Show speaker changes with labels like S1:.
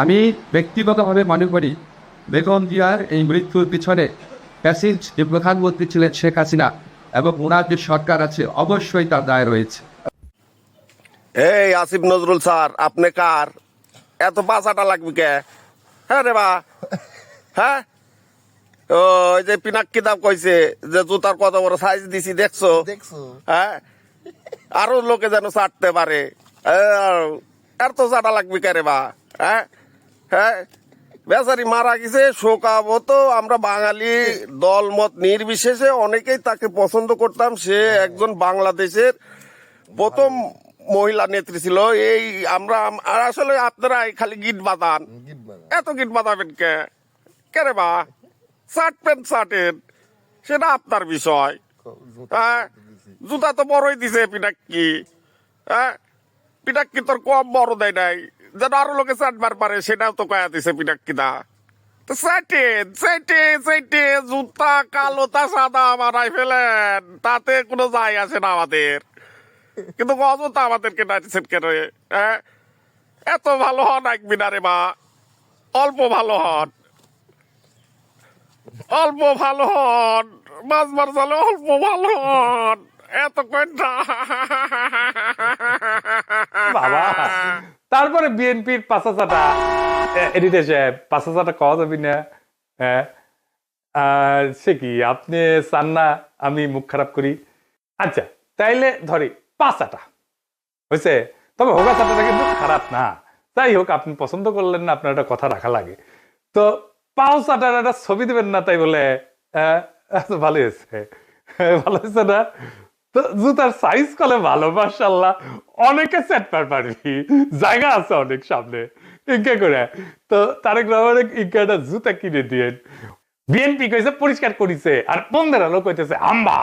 S1: আমি ব্যক্তিগতভাবে মনে করি বেগম জিয়ার এই মৃত্যুর পিছনে ফ্যাসিস্ট যে প্রধানমন্ত্রী ছিলেন শেখ হাসিনা এবং ওনার যে সরকার আছে অবশ্যই তার দায় রয়েছে।
S2: এই আসিফ নজরুল স্যার, আপনি কার এত বাঁচাটা লাগবে কে? হ্যাঁ রে বা, হ্যাঁ ওই যে পিনাক্কি দাম কইছে যে জুতার কত বড় সাইজ দিছি দেখছো? হ্যাঁ, আরো লোকে যেন চাটতে পারে। আর তো চাটা লাগবে কে রে বা? হ্যাঁ হ্যাঁ, বেচারি মারা গেছে, শোকাবো তো। আমরা বাঙালি দল মত নির্বিশেষে অনেকেই তাকে পছন্দ করতাম। সে একজন বাংলাদেশের প্রথম মহিলা নেত্রী ছিল। এই আমরা আর আসলে আপনারা খালি গিট বাঁধান, এত গিট বাঁধাবেন কে? কে রে বা? চাটবেন চাটেন, সেটা আপনার বিষয়। হ্যাঁ, জুতা তো বড়ই দিছে পিনাক্কি। হ্যাঁ, পিনাক্কি তোর কম বড় দেয় নাই, যেন আরো লোকে চাটবার পারে, সেটাও তো কয়া দিছে পিনাক্কি দা। তো চাটেন চাইটে চাইটে জুতা কালোটা সাদা বানাই ফেলেন, তাতে কোনো যায় আসে না আমাদের। কিন্তু অযথা আমাদেরকে ডাকছেন কেন? হ্যাঁ, এত ভালো হন একবি না রে মা, অল্প ভালো হন, অল্প ভালো হন, মাছ মার জালে অল্প ভালো হন, এত কয়টা।
S3: বাবা, তারপরে বিএনপির পাঁচাচাটা এডিটে সাহেব, পাঁচাচাটা কওয়া যাবি না? হ্যাঁ, সে কি আপনি চান না আমি মুখ খারাপ করি? আচ্ছা, তাইলে ধরি পাঁচাটা হয়েছে, তবে হোগা চাটাটা কিন্তু খারাপ না। যাই হোক, আপনি পছন্দ করলেন না, আপনার একটা কথা রাখা লাগে। তো পাও চাটার একটা ছবি দেবেন না তাই বলে? ভালো হয়েছে, ভালো হয়েছে না? তো জুতার সাইজ কলে ভালো, মাশাআল্লাহ, অনেকে সেট পারবি, জায়গা আছে অনেক সামনে, ইনকা করে। তো তারেক রহমানের ইনকাটা জুতা কিনে দিয়ে বিএনপি কইছে পরিষ্কার করিছে, আর বন্ধেরা লোক কইতেছে আম্বা।